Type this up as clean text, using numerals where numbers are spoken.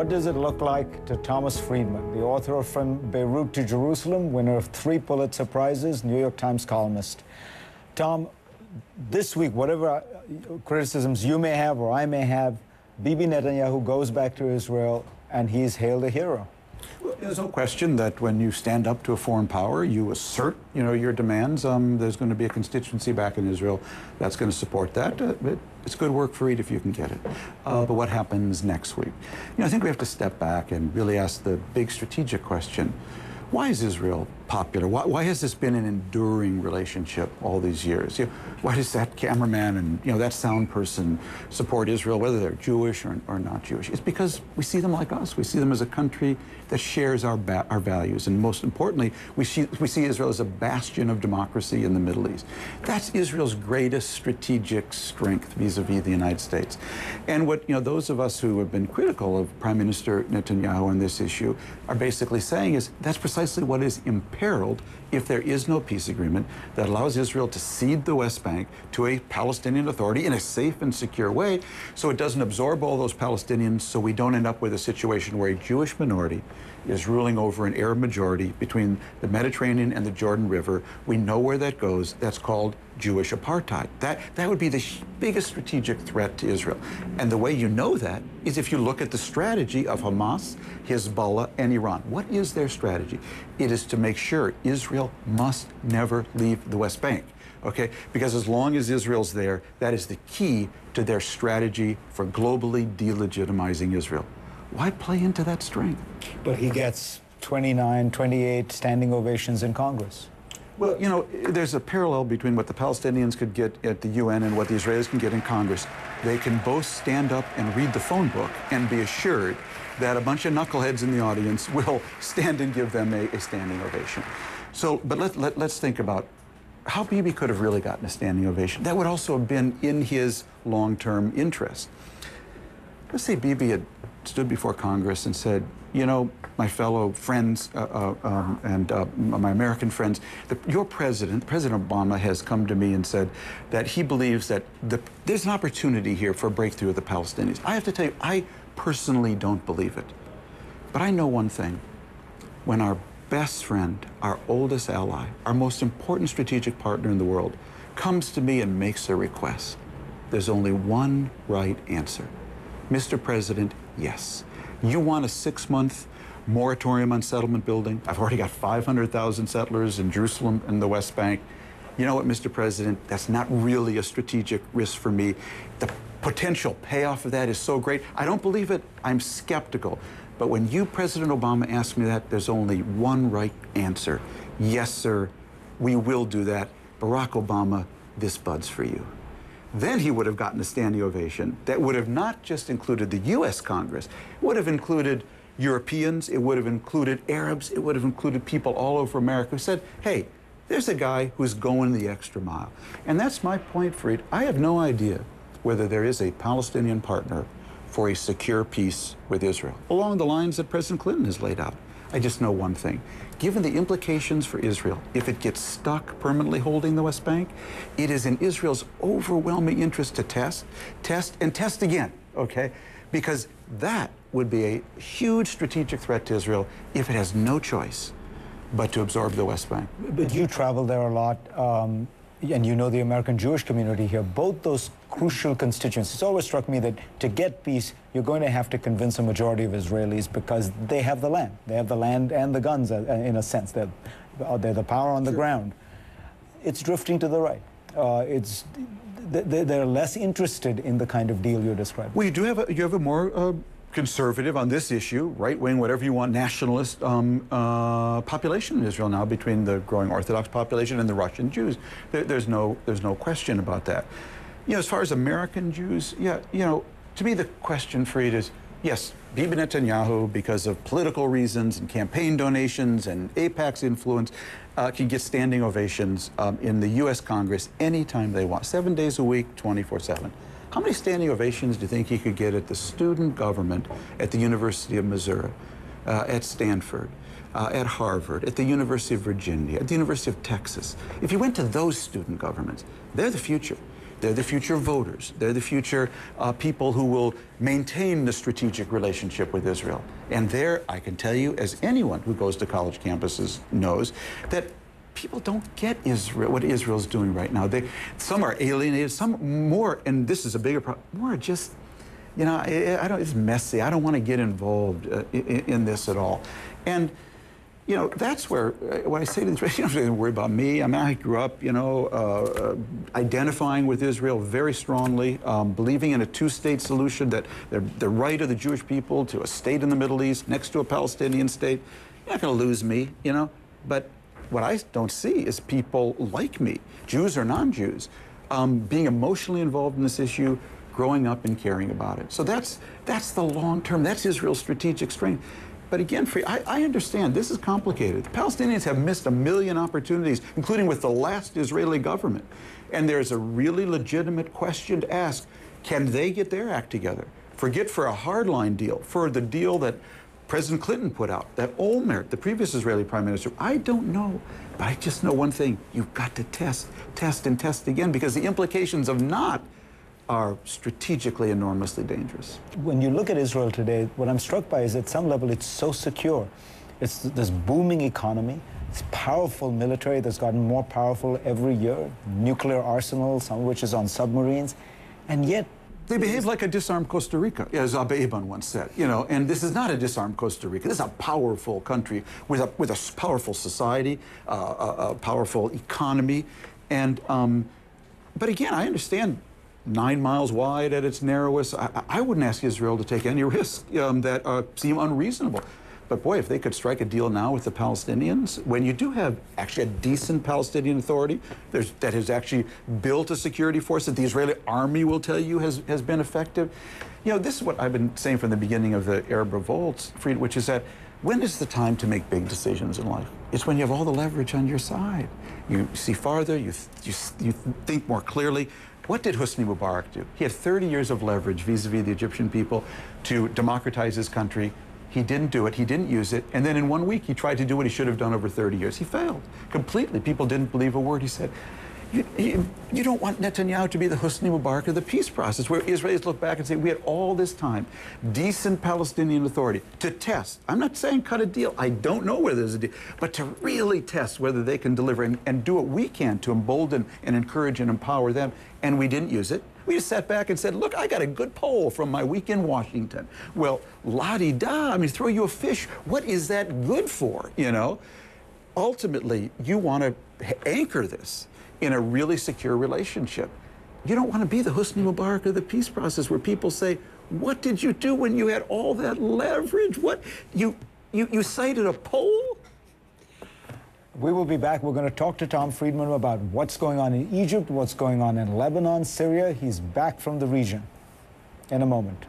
What does it look like to Thomas Friedman, the author of From Beirut to Jerusalem, winner of 3 Pulitzer Prizes, New York Times columnist? Tom, this week, whatever criticisms you may have or I may have, Bibi Netanyahu goes back to Israel and he's hailed a hero. Well, there's no question that when you stand up to a foreign power, you assert, your demands. There's going to be a constituency back in Israel that's going to support that. It's good work for it if you can get it. But what happens next week? I think we have to step back and really ask the big strategic question. Why is Israel popular? Why has this been an enduring relationship all these years? Why does that cameraman and that sound person support Israel, whether they're Jewish or not Jewish? It's because we see them like us. We see them as a country that shares our values, and most importantly, we see Israel as a bastion of democracy in the Middle East. That's Israel's greatest strategic strength vis-a-vis the United States. And what those of us who have been critical of Prime Minister Netanyahu on this issue are basically saying is that's precisely what is imperiled if there is no peace agreement that allows Israel to cede the West Bank to a Palestinian Authority in a safe and secure way, so it doesn't absorb all those Palestinians, so we don't end up with a situation where a Jewish minority is ruling over an Arab majority between the Mediterranean and the Jordan River. We know where that goes. That's called Jewish apartheid. That would be the biggest strategic threat to Israel. And the way you know that is if you look at the strategy of Hamas, Hezbollah, and Iran. What is their strategy? It is to make sure Israel must never leave the West Bank. Okay? Because as long as Israel's there, that is the key to their strategy for globally delegitimizing Israel. Why play into that strength? But he gets 29, 28 standing ovations in Congress. Well, there's a parallel between what the Palestinians could get at the UN and what the Israelis can get in Congress. They can both stand up and read the phone book and be assured that a bunch of knuckleheads in the audience will stand and give them a standing ovation. So, but let's think about how Bibi could have really gotten a standing ovation. That would also have been in his long-term interest. Let's say Bibi had stood before Congress and said, my fellow friends and my American friends, your President Obama has come to me and said that he believes that there's an opportunity here for a breakthrough of the Palestinians. I have to tell you, I personally don't believe it. But I know one thing. When our best friend, our oldest ally, our most important strategic partner in the world comes to me and makes a request, there's only one right answer. Mr. President, yes. You want a 6-month moratorium on settlement building? I've already got 500,000 settlers in Jerusalem and the West Bank. You know what, Mr. President? That's not really a strategic risk for me. The potential payoff of that is so great. I don't believe it. I'm skeptical. But when you, President Obama, asked me that, there's only one right answer. Yes, sir, we will do that. Barack Obama, this bud's for you. Then he would have gotten a standing ovation that would have not just included the U.S. Congress, it would have included Europeans, it would have included Arabs, it would have included people all over America who said, hey, there's a guy who's going the extra mile. And that's my point, Fried. I have no idea whether there is a Palestinian partner for a secure peace with Israel, along the lines that President Clinton has laid out. I just know one thing. Given the implications for Israel, if it gets stuck permanently holding the West Bank, it is in Israel's overwhelming interest to test, and test again, okay? Because that would be a huge strategic threat to Israel if it has no choice but to absorb the West Bank. But you travel there a lot, and you know the American Jewish community here. Both those crucial constituents. It's always struck me that to get peace, you're going to have to convince a majority of Israelis because they have the land. They have the land and the guns, in a sense. They're the power on the ground. It's drifting to the right. They're less interested in the kind of deal you're describing. Well, you have a more conservative on this issue, right-wing, whatever you want, nationalist population in Israel now, between the growing Orthodox population and the Russian Jews. There's no question about that. As far as American Jews, to me the question, Fried, is, yes, Bibi Netanyahu, because of political reasons and campaign donations and AIPAC's influence, can get standing ovations in the U.S. Congress anytime they want, 7 days a week, 24/7. How many standing ovations do you think he could get at the student government at the University of Missouri, at Stanford, at Harvard, at the University of Virginia, at the University of Texas? If you went to those student governments, they're the future. They're the future voters. They're the future people who will maintain the strategic relationship with Israel. And there, I can tell you, as anyone who goes to college campuses knows, that people don't get Israel, what Israel's doing right now. Some are alienated, some more, and this is a bigger problem, more just, you know, it's messy. I don't want to get involved in this at all. And you know, that's where, when I say to the Israelis, you don't have to worry about me. I mean, I grew up, you know, identifying with Israel very strongly, believing in a two-state solution, that the right of the Jewish people to a state in the Middle East next to a Palestinian state. You're not going to lose me, you know. But what I don't see is people like me, Jews or non-Jews, being emotionally involved in this issue, growing up and caring about it. So that's the long term. That's Israel's strategic strength. But again, I understand this is complicated. The Palestinians have missed a million opportunities, including with the last Israeli government. And there's a really legitimate question to ask. Can they get their act together? Forget for a hardline deal, for the deal that President Clinton put out, that Olmert, the previous Israeli prime minister. I don't know, but I just know one thing. You've got to test, and test again, because the implications of not are strategically enormously dangerous. When you look at Israel today, what I'm struck by is at some level it's so secure. It's this booming economy, it's powerful military that's gotten more powerful every year, nuclear arsenal, some of which is on submarines, and yet they behave like a disarmed Costa Rica, as Abe Eban once said. You know, and this is not a disarmed Costa Rica. This is a powerful country with a powerful society, a powerful economy, and but again, I understand. 9 miles wide at its narrowest. I wouldn't ask Israel to take any risks that seem unreasonable. But boy, if they could strike a deal now with the Palestinians, when you do have actually a decent Palestinian Authority that has actually built a security force that the Israeli army will tell you has been effective. You know, this is what I've been saying from the beginning of the Arab revolts, Fried, which is that when is the time to make big decisions in life? It's when you have all the leverage on your side. You see farther, you think more clearly. What did Hosni Mubarak do? He had 30 years of leverage vis-a-vis the Egyptian people to democratize his country. He didn't do it. He didn't use it. And then in 1 week, he tried to do what he should have done over 30 years. He failed completely. People didn't believe a word he said. You don't want Netanyahu to be the Hosni Mubarak of the peace process, where Israelis look back and say, we had all this time, decent Palestinian Authority, to test. I'm not saying cut a deal. I don't know whether there's a deal, but to really test whether they can deliver and do what we can to embolden and encourage and empower them. And we didn't use it. We just sat back and said, look, I got a good poll from my week in Washington. Well, la-di-da, I mean, throw you a fish. What is that good for, you know? Ultimately, you want to anchor this in a really secure relationship. You don't want to be the Hosni Mubarak of the peace process, where people say, what did you do when you had all that leverage? What, you cited a poll? We will be back. We're going to talk to Tom Friedman about what's going on in Egypt, what's going on in Lebanon, Syria. He's back from the region in a moment.